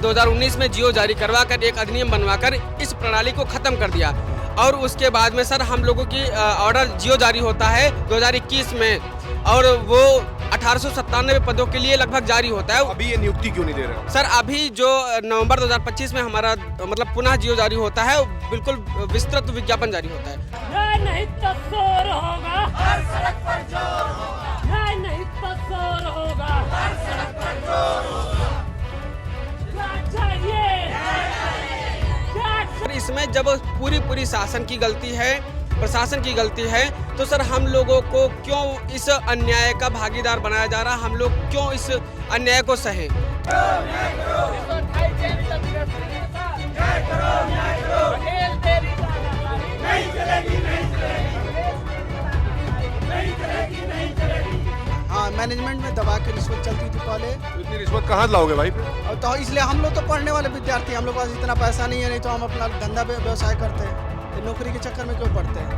2019 में जियो जारी करवाकर एक अधिनियम बनवाकर इस प्रणाली को खत्म कर दिया और उसके बाद में सर हम लोगों की ऑर्डर जियो जारी होता है 2021 में और वो 1897 पदों के लिए लगभग जारी होता है। अभी ये नियुक्ति क्यों नहीं दे रहे? सर अभी जो नवंबर 2025 में हमारा मतलब पुनः जियो जारी होता है, बिल्कुल विस्तृत विज्ञापन जारी होता है। नहीं तो शोर होगा, हर सड़क पर जोर होगा, नहीं तो शोर होगा, हर सड़क पर जोर होगा। इसमें जब पूरी शासन की गलती है, प्रशासन की गलती है, तो सर हम लोगों को क्यों इस अन्याय का भागीदार बनाया जा रहा है? हम लोग क्यों इस अन्याय को सहें? हाँ, मैनेजमेंट में दबा के रिश्वत चलती थी पहले। तो इतनी रिश्वत कहाँ से लाओगे भाई? तो इसलिए हम लोग तो पढ़ने वाले विद्यार्थी, हम लोग पास इतना पैसा नहीं है, नहीं तो हम अपना धंधा व्यवसाय करते हैं। तो नौकरी के चक्कर में क्यों पढ़ते हैं?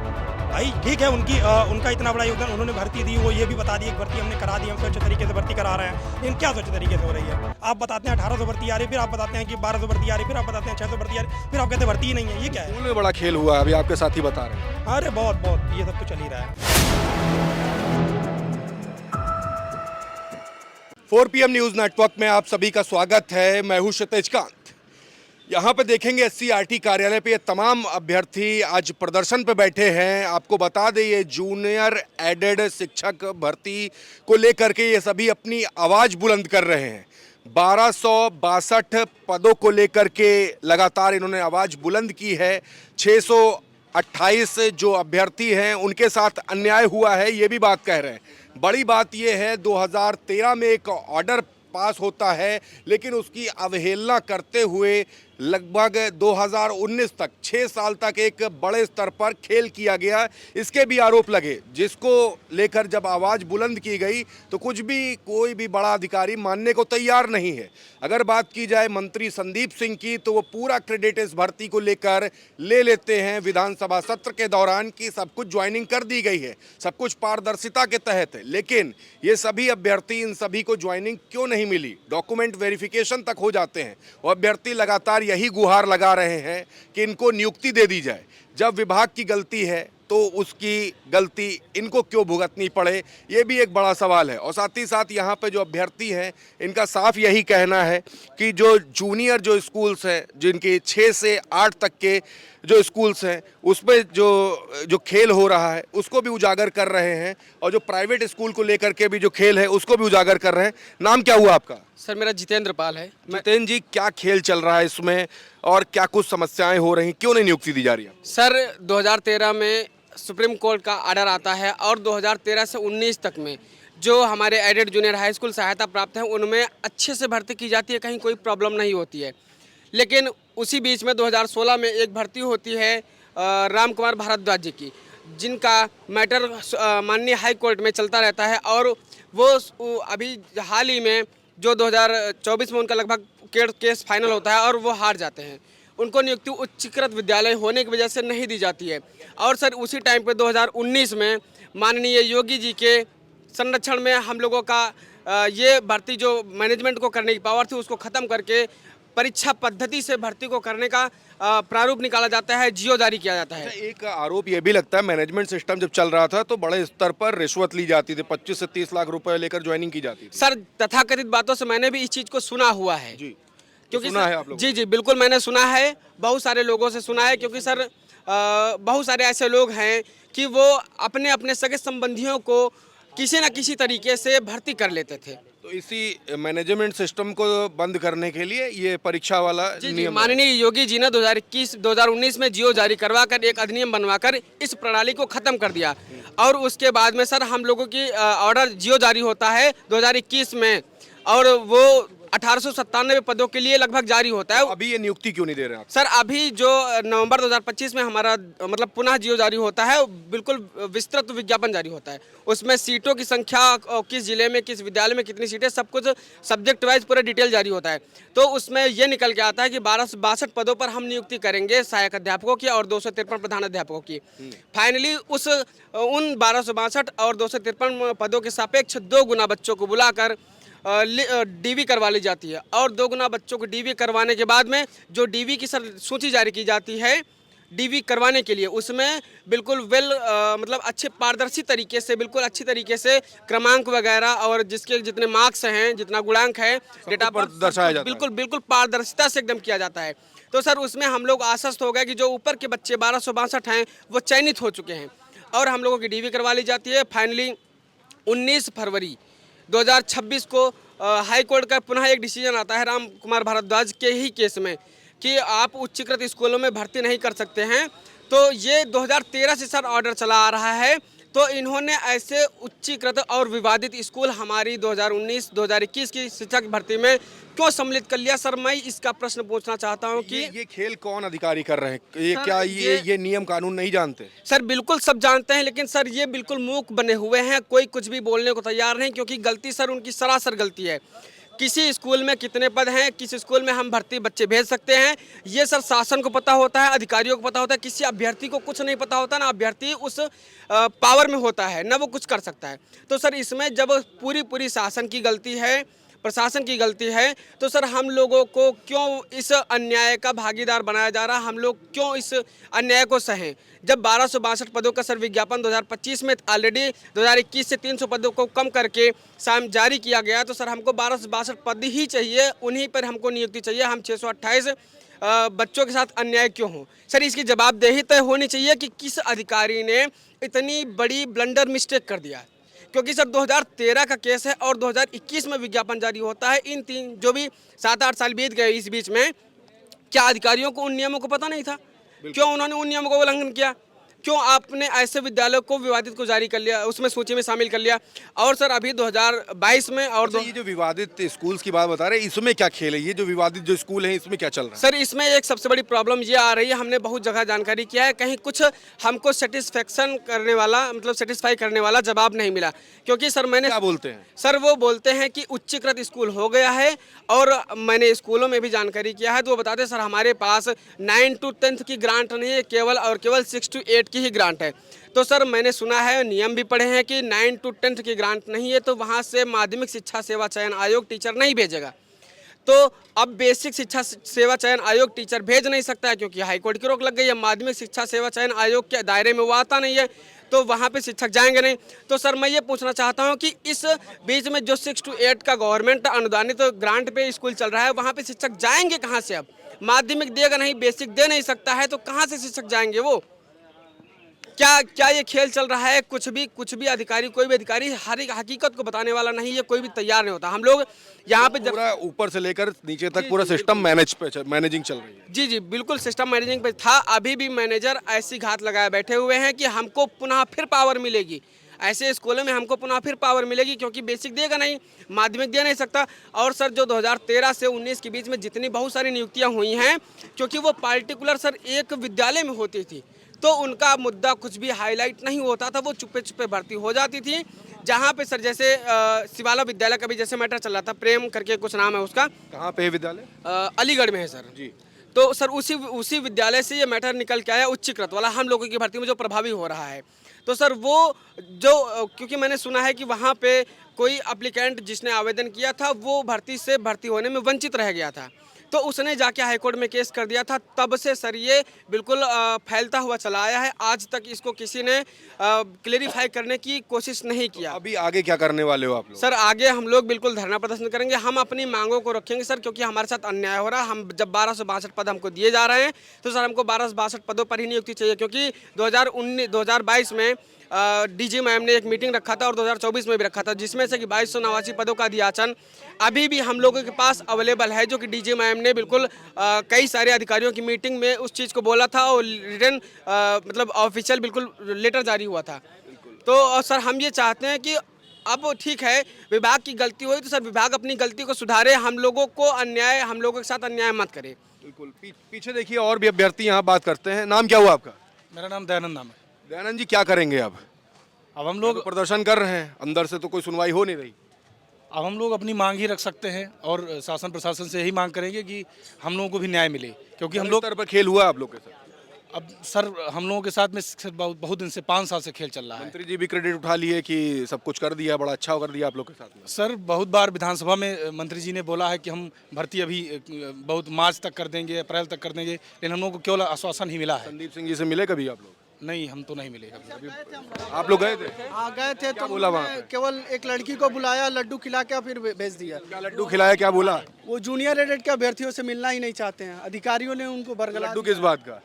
भाई ठीक है, उनका इतना बड़ा योगदान, उन्होंने भर्ती दी, वो ये भी बता दी एक भर्ती हमने करा दी, हम स्वच्छ तरीके से भर्ती करा रहे हैं। लेकिन क्या स्वच्छ तरीके से हो रही है? आप बताते हैं 1800 भर्ती आ रही, फिर आप बताते हैं कि 1200 भर्ती आ रही, फिर आप बताते हैं 600 भर्ती आ रही, फिर आप कहते हैं भर्ती ही नहीं है। ये क्या है? स्कूल में बड़ा खेल हुआ है, अभी आपके साथी बता रहे हैं। अरे बहुत ये सब तो चल ही रहा है। 4 PM न्यूज़ नेटवर्क में आप सभी का स्वागत है। मैं हूं क्षितिज कांत। यहाँ पे देखेंगे SCRT कार्यालय पे ये तमाम अभ्यर्थी आज प्रदर्शन पे बैठे हैं। आपको बता दें ये जूनियर एडेड शिक्षक भर्ती को लेकर के ये सभी अपनी आवाज़ बुलंद कर रहे हैं। 1262 पदों को लेकर के लगातार इन्होंने आवाज़ बुलंद की है। 628 जो अभ्यर्थी हैं उनके साथ अन्याय हुआ है, ये भी बात कह रहे हैं। बड़ी बात यह है 2013 में एक ऑर्डर पास होता है, लेकिन उसकी अवहेलना करते हुए लगभग 2019 तक 6 साल तक एक बड़े स्तर पर खेल किया गया, इसके भी आरोप लगे, जिसको लेकर जब आवाज़ बुलंद की गई तो कोई भी बड़ा अधिकारी मानने को तैयार नहीं है। अगर बात की जाए मंत्री संदीप सिंह की तो वो पूरा क्रेडिट इस भर्ती को लेकर ले लेते हैं विधानसभा सत्र के दौरान कि सब कुछ ज्वाइनिंग कर दी गई है, सब कुछ पारदर्शिता के तहत है। लेकिन ये सभी अभ्यर्थी, इन सभी को ज्वाइनिंग क्यों नहीं मिली? डॉक्यूमेंट वेरिफिकेशन तक हो जाते हैं और अभ्यर्थी लगातार यही गुहार लगा रहे हैं कि इनको नियुक्ति दे दी जाए। जब विभाग की गलती है तो उसकी गलती इनको क्यों भुगतनी पड़े, ये भी एक बड़ा सवाल है। और साथ ही साथ यहाँ पे जो अभ्यर्थी हैं इनका साफ यही कहना है कि जो जूनियर जो स्कूल्स हैं, जिनके 6 से 8 तक के जो स्कूल्स हैं, उसमें जो खेल हो रहा है उसको भी उजागर कर रहे हैं और जो प्राइवेट स्कूल को लेकर के भी जो खेल है उसको भी उजागर कर रहे हैं। नाम क्या हुआ आपका? सर मेरा जितेंद्र पाल है। जितेंद्र जी, क्या खेल चल रहा है इसमें और क्या कुछ समस्याएं हो रही, क्यों नहीं नियुक्ति दी जा रही है? सर 2013 में सुप्रीम कोर्ट का ऑर्डर आता है और 2013 से 19 तक में जो हमारे एडेड जूनियर हाई स्कूल सहायता प्राप्त हैं उनमें अच्छे से भर्ती की जाती है, कहीं कोई प्रॉब्लम नहीं होती है। लेकिन उसी बीच में 2016 में एक भर्ती होती है राम कुमार भारद्वाज जी की, जिनका मैटर माननीय हाई कोर्ट में चलता रहता है और वो अभी हाल ही में जो 2024 में उनका लगभग केस फाइनल होता है और वो हार जाते हैं। उनको नियुक्ति उच्चीकृत विद्यालय होने की वजह से नहीं दी जाती है। और सर उसी टाइम पे 2019 में माननीय योगी जी के संरक्षण में हम लोगों का ये भर्ती जो मैनेजमेंट को करने की पावर थी उसको ख़त्म करके परीक्षा पद्धति से भर्ती को करने का प्रारूप निकाला जाता है, जियो जारी किया जाता है। एक आरोप ये भी लगता है मैनेजमेंट सिस्टम जब चल रहा था तो बड़े स्तर पर रिश्वत ली जाती थी, 25 से 30 लाख रुपए लेकर ज्वाइनिंग की जाती थी। सर तथाकथित बातों से मैंने भी इस चीज़ को सुना हुआ है जी, क्योंकि सुना है आप लोग? जी बिल्कुल मैंने सुना है, बहुत सारे लोगों से सुना है, क्योंकि सर बहुत सारे ऐसे लोग हैं कि वो अपने अपने सगे संबंधियों को किसी न किसी तरीके से भर्ती कर लेते थे। तो इसी मैनेजमेंट सिस्टम को बंद करने के लिए ये परीक्षा वाला नियम माननीय योगी जी ने 2019 में जियो जारी करवाकर एक अधिनियम बनवाकर इस प्रणाली को खत्म कर दिया और उसके बाद में सर हम लोगों की ऑर्डर जियो जारी होता है 2021 में और वो 1897 पदों के लिए लगभग जारी होता है। अभी ये नियुक्ति क्यों नहीं दे रहे आप? सर अभी जो नवंबर 2025 में हमारा मतलब पुनः जियो जारी होता है, बिल्कुल विस्तृत विज्ञापन जारी होता है। उसमें सीटों की संख्या, किस जिले में किस विद्यालय में कितनी सीटें, सब कुछ सब्जेक्ट वाइज पूरा डिटेल जारी होता है। तो उसमें ये निकल के आता है कि 1262 पदों पर हम नियुक्ति करेंगे सहायक अध्यापकों की और 253 प्रधान अध्यापकों की। फाइनली उन 1262 और 253 पदों के सापेक्ष 2 गुना बच्चों को बुलाकर डीवी करवा ली जाती है और 2 गुना बच्चों को डीवी करवाने के बाद में जो डीवी की सर सूची जारी की जाती है डीवी करवाने के लिए, उसमें बिल्कुल मतलब अच्छे पारदर्शी तरीके से, बिल्कुल अच्छी तरीके से क्रमांक वगैरह और जिसके जितने मार्क्स हैं, जितना गुणांक है, डेटा पर दर्शाया जाता है। बिल्कुल बिल्कुल पारदर्शिता से एकदम किया जाता है। तो सर उसमें हम लोग आश्वस्त हो गए कि जो ऊपर के बच्चे 1262 हैं वो चयनित हो चुके हैं और हम लोगों की डीवी करवा ली जाती है। फाइनली 19 फरवरी 2026 को हाई कोर्ट का पुनः एक डिसीजन आता है राम कुमार भारद्वाज के ही केस में कि आप उच्चीकृत स्कूलों में भर्ती नहीं कर सकते हैं। तो ये 2013 से सर ऑर्डर चला आ रहा है। तो इन्होंने ऐसे उच्चीकृत और विवादित स्कूल हमारी 2019-2021 की शिक्षक भर्ती में क्यों सम्मिलित कर लिया? सर मैं इसका प्रश्न पूछना चाहता हूं कि ये खेल कौन अधिकारी कर रहे हैं? ये सर, क्या ये नियम कानून नहीं जानते? सर बिल्कुल सब जानते हैं, लेकिन सर ये बिल्कुल मूक बने हुए हैं, कोई कुछ भी बोलने को तैयार नहीं, क्योंकि गलती सर उनकी सरासर गलती है। किसी स्कूल में कितने पद हैं, किस स्कूल में हम भर्ती बच्चे भेज सकते हैं, ये सर शासन को पता होता है, अधिकारियों को पता होता है। किसी अभ्यर्थी को कुछ नहीं पता होता, ना अभ्यर्थी उस पावर में होता है, ना वो कुछ कर सकता है। तो सर इसमें जब पूरी शासन की गलती है, प्रशासन की गलती है, तो सर हम लोगों को क्यों इस अन्याय का भागीदार बनाया जा रहा है? हम लोग क्यों इस अन्याय को सहें? जब 1262 पदों का सर विज्ञापन 2025 में ऑलरेडी 2021 से 300 पदों को कम करके जारी किया गया, तो सर हमको 1262 पद ही चाहिए, उन्हीं पर हमको नियुक्ति चाहिए। हम 628 बच्चों के साथ अन्याय क्यों हो? सर इसकी जवाबदेही तय होनी चाहिए कि किस अधिकारी ने इतनी बड़ी ब्लंडर मिस्टेक कर दिया। क्योंकि सर 2013 का केस है और 2021 में विज्ञापन जारी होता है। इन तीन जो भी 7-8 साल बीत गए, इस बीच में क्या अधिकारियों को उन नियमों को पता नहीं था? क्यों उन्होंने उन नियमों का उल्लंघन किया? क्यों आपने ऐसे विद्यालयों को विवादित को जारी कर लिया, उसमें सूची में शामिल कर लिया? और सर अभी 2022 में और ये जो विवादित स्कूल्स की बात बता रहे हैं, इसमें क्या खेल है? ये जो विवादित जो स्कूल हैं, इसमें क्या चल रहा है? सर इसमें एक सबसे बड़ी प्रॉब्लम ये आ रही है, हमने बहुत जगह जानकारी किया है, कहीं कुछ हमको सेटिस्फेक्शन करने वाला, मतलब सेटिस्फाई करने वाला जवाब नहीं मिला। क्योंकि सर मैंने क्या बोलते हैं? सर वो बोलते हैं कि उच्चीकृत स्कूल हो गया है, और मैंने स्कूलों में भी जानकारी किया है तो वो बताते हैं सर हमारे पास 9 to 10th की ग्रांट नहीं है, केवल और केवल 6 to 8 की ही ग्रांट है। तो सर मैंने सुना है, नियम भी पढ़े हैं कि 9 to 10th की ग्रांट नहीं है तो वहाँ से माध्यमिक शिक्षा सेवा चयन आयोग टीचर नहीं भेजेगा। तो अब बेसिक शिक्षा सेवा चयन आयोग टीचर भेज नहीं सकता है, क्योंकि हाईकोर्ट की रोक लग गई है। माध्यमिक शिक्षा सेवा चयन आयोग के दायरे में वो आता नहीं है, तो वहाँ पे शिक्षक जाएंगे नहीं। तो सर मैं ये पूछना चाहता हूँ कि इस बीच में जो 6 to 8 का गवर्नमेंट अनुदानित तो ग्रांट पे स्कूल चल रहा है, वहाँ पे शिक्षक जाएंगे कहाँ से? अब माध्यमिक देगा नहीं, बेसिक दे नहीं सकता है, तो कहाँ से शिक्षक जाएंगे वो? क्या ये खेल चल रहा है? कुछ भी अधिकारी, कोई भी अधिकारी हर एक हकीकत को बताने वाला नहीं है, कोई भी तैयार नहीं होता। हम लोग यहाँ पे जब पूरा ऊपर से लेकर नीचे तक पूरा सिस्टम मैनेजिंग चल रही है। जी बिल्कुल सिस्टम मैनेजिंग पे था। अभी भी मैनेजर ऐसी घात लगाए बैठे हुए हैं कि हमको पुनः फिर पावर मिलेगी, ऐसे स्कूलों में हमको पुनः फिर पावर मिलेगी, क्योंकि बेसिक देगा नहीं, माध्यमिक दे नहीं सकता। और सर जो 2013 से 19 के बीच में जितनी बहुत सारी नियुक्तियां हुई हैं, क्योंकि वो पार्टिकुलर सर एक विद्यालय में होती थी, तो उनका मुद्दा कुछ भी हाईलाइट नहीं होता था, वो चुप्पे चुप्पे भर्ती हो जाती थी। जहाँ पे सर जैसे शिवाला विद्यालय का भी जैसे मैटर चल रहा था, प्रेम करके कुछ नाम है उसका, कहाँ पे है विद्यालय? अलीगढ़ में है सर जी। तो सर उसी विद्यालय से ये मैटर निकल के आया, उच्चीकृत वाला हम लोगों की भर्ती में जो प्रभावी हो रहा है। तो सर वो जो, क्योंकि मैंने सुना है कि वहाँ पे कोई एप्लीकेंट जिसने आवेदन किया था वो भर्ती होने में वंचित रह गया था, तो उसने जाके हाईकोर्ट में केस कर दिया था। तब से सर ये बिल्कुल फैलता हुआ चला आया है, आज तक इसको किसी ने क्लेरिफाई करने की कोशिश नहीं किया। अभी आगे क्या करने वाले हो आप लोग? सर आगे हम लोग बिल्कुल धरना प्रदर्शन करेंगे, हम अपनी मांगों को रखेंगे सर, क्योंकि हमारे साथ अन्याय हो रहा है। हम जब 1262 पद हमको दिए जा रहे हैं, तो सर हमको 1262 पदों पर ही नियुक्ति चाहिए, क्योंकि 2022 में डीजी मैम ने एक मीटिंग रखा था और 2024 में भी रखा था, जिसमें से कि 2289 पदों का अधियाचन अभी भी हम लोगों के पास अवेलेबल है, जो कि डीजी मैम ने बिल्कुल कई सारे अधिकारियों की मीटिंग में उस चीज़ को बोला था और रिटन मतलब ऑफिशियल बिल्कुल लेटर जारी हुआ था। तो सर हम ये चाहते हैं कि अब ठीक है, विभाग की गलती हुई तो सर विभाग अपनी गलती को सुधारे, हम लोगों के साथ अन्याय मत करे। बिल्कुल। पीछे देखिए और भी अभ्यर्थी यहाँ बात करते हैं। नाम क्या हुआ आपका? मेरा नाम दयानंद नाम है। दयानंद जी, क्या करेंगे अब हम लोग प्रदर्शन कर रहे हैं, अंदर से तो कोई सुनवाई हो नहीं रही। अब हम लोग अपनी मांग ही रख सकते हैं और शासन प्रशासन से यही मांग करेंगे कि हम लोगों को भी न्याय मिले, क्योंकि हम लोग स्तर पर खेल हुआ आप लोग के साथ? अब सर हम लोगों के साथ में सर बहुत दिन से 5 साल से खेल चल रहा है। मंत्री जी भी क्रेडिट उठा लिए कि सब कुछ कर दिया, बड़ा अच्छा कर दिया आप लोग के साथ में। सर बहुत बार विधानसभा में मंत्री जी ने बोला है कि हम भर्ती अभी बहुत मार्च तक कर देंगे, अप्रैल तक कर देंगे, लेकिन हम लोगों को केवल आश्वासन ही मिला है। संदीप सिंह जी से मिले कभी आप लोग? नहीं, हम तो नहीं मिले कभी। आप लोग गए थे? हाँ गए थे, तो बोला वहाँ उन्होंने केवल एक लड़की को बुलाया, लड्डू खिला के फिर भेज दिया। क्या लड्डू खिलाया, क्या बोला? वो जूनियर एडेड के अभ्यर्थियों से मिलना ही नहीं चाहते हैं, अधिकारियों ने उनको बरगला लड्डू किस बात का?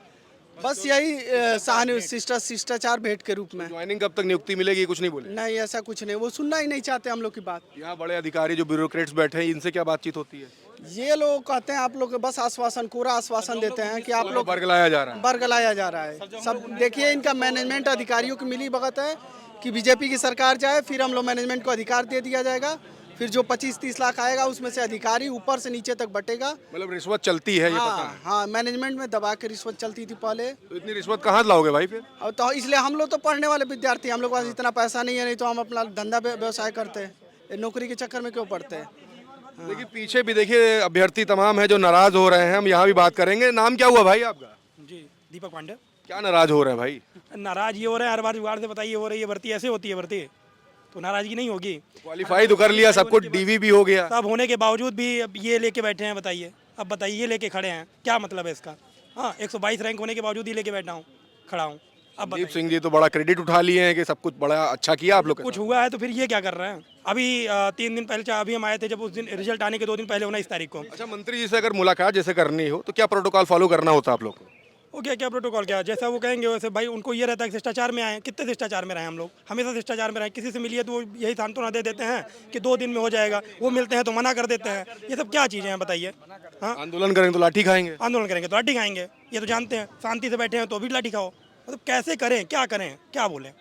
बस यही शिष्टाचार भेंट के रूप में। ज्वाइनिंग कब तक नियुक्ति मिलेगी, कुछ नहीं बोले? नहीं, ऐसा कुछ नहीं, वो सुनना ही नहीं चाहते हम लोग की बात। यहाँ बड़े अधिकारी जो ब्यूरोक्रेट्स बैठे हैं, इनसे क्या बातचीत होती है? ये लोग कहते हैं आप लोग बस आश्वासन, कोरा आश्वासन देते हैं कि आप लोग बरगलाया जा रहा है। बरगलाया जा रहा है। सब देखिए, इनका मैनेजमेंट अधिकारियों की मिली भगत है कि बीजेपी की सरकार जाए, फिर हम लोग मैनेजमेंट को अधिकार दे दिया जाएगा, फिर जो 25-30 लाख आएगा उसमें से अधिकारी ऊपर से नीचे तक बटेगा। मतलब रिश्वत चलती है, ये पता है। हाँ, मैनेजमेंट में दबा के रिश्वत चलती थी पहले। तो इतनी रिश्वत कहाँ से लाओगे भाई फिर? और तो इसलिए हम लोग तो पढ़ने वाले विद्यार्थी, हम लोग के पास इतना पैसा नहीं है, नहीं तो हम अपना धंधा व्यवसाय करते हैं। नौकरी के चक्कर में क्यों पड़ते हैं? देखिए पीछे भी देखिए अभ्यर्थी तमाम है जो नाराज हो रहे हैं, हम यहाँ भी बात करेंगे। नाम क्या हुआ भाई आपका? जी दीपक पांडे। क्या नाराज हो रहे हैं भाई? नाराज ये हो रहा है, हर बार जुगाड़ से बताइए हो रही है भर्ती, ऐसे होती है भर्ती, तो नाराजगी नहीं होगी। क्वालिफाई तो कर लिया, सब कुछ डीवी भी हो गया, सब होने के बावजूद भी अब ये लेके बैठे हैं, बताइए। अब बताइए, ये लेके खड़े हैं, क्या मतलब है इसका? हाँ, 122 रैंक होने के बावजूद ही लेके बैठा हूँ, खड़ा हूँ। अब संदीप सिंह जी तो बड़ा क्रेडिट उठा लिए हैं कि सब कुछ बड़ा अच्छा किया आप लोग के कुछ साथ। हुआ है तो फिर ये क्या कर रहे हैं? अभी 3 दिन पहले, अभी हम आए थे, जब उस दिन रिजल्ट आने के 2 दिन पहले, 19 तारीख को। अच्छा, मंत्री जी से अगर मुलाकात जैसे करनी हो तो क्या प्रोटोकॉल फॉलो करना होता है आप लोग को? वो क्या प्रोटोकॉल, क्या जैसा वो कहेंगे वैसे। भाई उनको ये रहता है कि शिष्टाचार में आए, कितने शिष्टाचार में रहे हम लोग, हमेशा शिष्टाचार में रहे। किसी से मिलिए तो वो यही सांत्वना दे देते हैं कि 2 दिन में हो जाएगा, वो मिलते हैं तो मना कर देते हैं। ये सब क्या चीज़ें हैं बताइए? हाँ, आंदोलन करेंगे तो लाठी खाएंगे। आंदोलन करेंगे तो लाठी खाएंगे, ये तो जानते हैं। शांति से बैठे हैं तो भी लाठी खाओ, मतलब कैसे करें, क्या करें, क्या बोलें?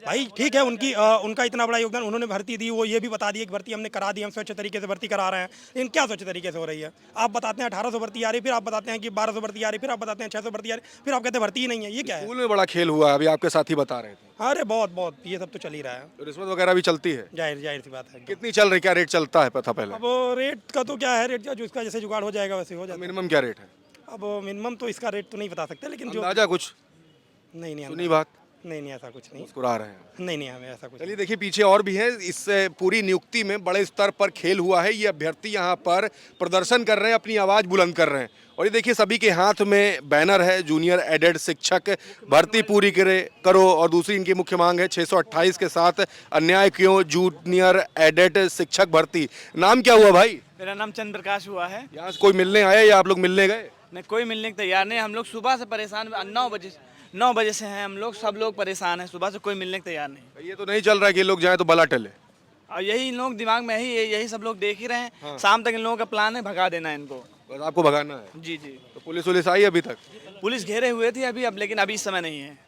भाई ठीक है, उनका इतना बड़ा योगदान, उन्होंने भर्ती दी, वो ये भी बता दिए कि भर्ती हमने करा दी, हम स्वच्छ तरीके से भर्ती करा रहे हैं। लेकिन क्या स्वच्छ तरीके से हो रही है? आप बताते हैं 1800 भर्ती आ रही, फिर आप बताते हैं कि 1200 भर्ती आ रही, फिर आप बताते हैं 600 भर्ती आ रही, फिर आप कहते हैं भर्ती ही नहीं है। ये क्या है? स्कूल में बड़ा खेल हुआ, अभी आपके साथी बता रहे थे। अरे बहुत ये सब तो चल ही रहा है, तो रिश्वत वगैरह भी चलती है? जाहिर सी बात है। कितनी चल रही, क्या रेट चलता है पता पहले? अब रेट का तो क्या है, रेट का जो इसका जैसे जुगाड़ हो जाएगा वैसे हो जाएगा। मिनिमम क्या रेट है? अब मिनिमम तो इसका रेट तो नहीं बता सकते, लेकिन जो अंदाजा कुछ नहीं सुनी बात? नहीं ऐसा कुछ नहीं, मुस्कुरा रहे हैं। नहीं हमें ऐसा कुछ। चलिए देखिए पीछे और भी हैं, इस पूरी नियुक्ति में बड़े स्तर पर खेल हुआ है। ये अभ्यर्थी यहाँ पर प्रदर्शन कर रहे हैं, अपनी आवाज़ बुलंद कर रहे हैं। और ये देखिए सभी के हाथ में बैनर है, जूनियर एडेड शिक्षक भर्ती पूरी करो। और दूसरी इनकी मुख्य मांग है 628 के साथ अन्याय क्यों, जूनियर एडेड शिक्षक भर्ती। नाम क्या हुआ भाई? मेरा नाम चंद्र प्रकाश हुआ है। यहाँ से कोई मिलने आया या आप लोग मिलने गए? नहीं, कोई मिलने को तैयार नहीं। हम लोग सुबह से परेशान, 9 बजे से हैं हम लोग, सब लोग परेशान हैं। सुबह से कोई मिलने को तैयार नहीं। ये तो नहीं चल रहा है कि लोग जाएं तो बला टले। और यही इन लोग दिमाग में यही सब लोग देख ही रहे हैं। शाम तक इन लोगों का प्लान है भगा देना इनको। बस आपको भगाना है? जी। तो पुलिस आई अभी तक? पुलिस घेरे हुए थे अभी, अब लेकिन अभी इस समय नहीं है।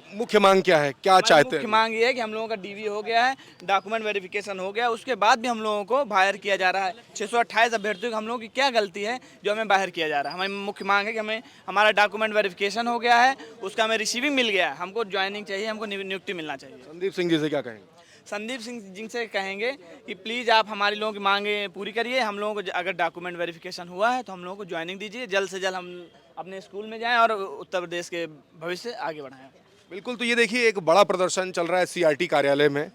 मुख्य मांग क्या है, क्या चाहते मुख्य हैं? मांग ये है कि हम लोगों का डीवी हो गया है, डॉक्यूमेंट वेरिफिकेशन हो गया, उसके बाद भी हम लोगों को बाहर किया जा रहा है। 628 अभ्यर्थियों को हम लोगों की क्या गलती है जो हमें बाहर किया जा रहा है? हमारी मुख्य मांग है कि हमारा डॉक्यूमेंट वेरिफिकेशन हो गया है, उसका हमें रिसीविंग मिल गया है, हमको ज्वाइनिंग चाहिए, हमको नियुक्ति मिलना चाहिए। संदीप सिंह जी से क्या कहेंगे? संदीप सिंह जी से कहेंगे कि प्लीज़ आप हमारी लोगों की मांगे पूरी करिए। हम लोगों को अगर डॉक्यूमेंट वेरिफिकेशन हुआ है तो हम लोगों को ज्वाइनिंग दीजिए, जल्द से जल्द हम अपने स्कूल में जाएं और उत्तर प्रदेश के भविष्य आगे बढ़ाएं। बिल्कुल, तो ये देखिए एक बड़ा प्रदर्शन चल रहा है सीआरटी कार्यालय में।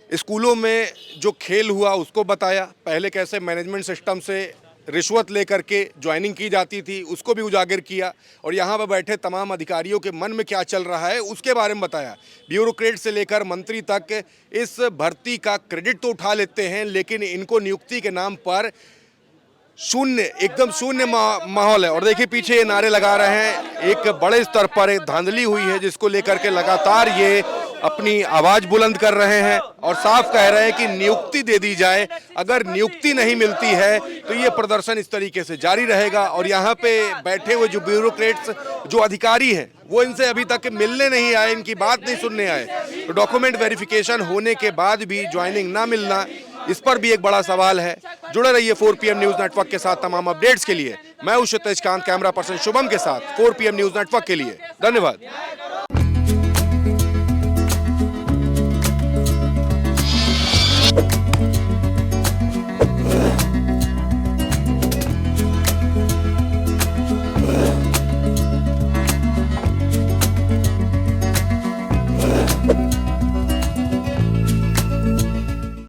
स्कूलों में जो खेल हुआ उसको बताया, पहले कैसे मैनेजमेंट सिस्टम से रिश्वत लेकर के ज्वाइनिंग की जाती थी उसको भी उजागर किया, और यहाँ पर बैठे तमाम अधिकारियों के मन में क्या चल रहा है उसके बारे में बताया। ब्यूरोक्रेट से लेकर मंत्री तक इस भर्ती का क्रेडिट तो उठा लेते हैं, लेकिन इनको नियुक्ति के नाम पर एकदम शून्य माहौल है। और देखिए पीछे ये नारे लगा रहे हैं, एक बड़े स्तर पर एक धांधली हुई है जिसको लेकर के लगातार ये अपनी आवाज बुलंद कर रहे हैं और साफ कह रहे हैं कि नियुक्ति दे दी जाए। अगर नियुक्ति नहीं मिलती है तो ये प्रदर्शन इस तरीके से जारी रहेगा। और यहाँ पे बैठे हुए जो ब्यूरोक्रेट्स, जो अधिकारी हैं, वो इनसे अभी तक मिलने नहीं आए, इनकी बात नहीं सुनने आए। तो डॉक्यूमेंट वेरिफिकेशन होने के बाद भी ज्वाइनिंग ना मिलना, इस पर भी एक बड़ा सवाल है। जुड़े रहिए 4PM न्यूज़ नेटवर्क के साथ तमाम अपडेट्स के लिए। मैं हूं क्षितिज कांत, कैमरा पर्सन शुभम के साथ 4PM न्यूज़ नेटवर्क के लिए। धन्यवाद।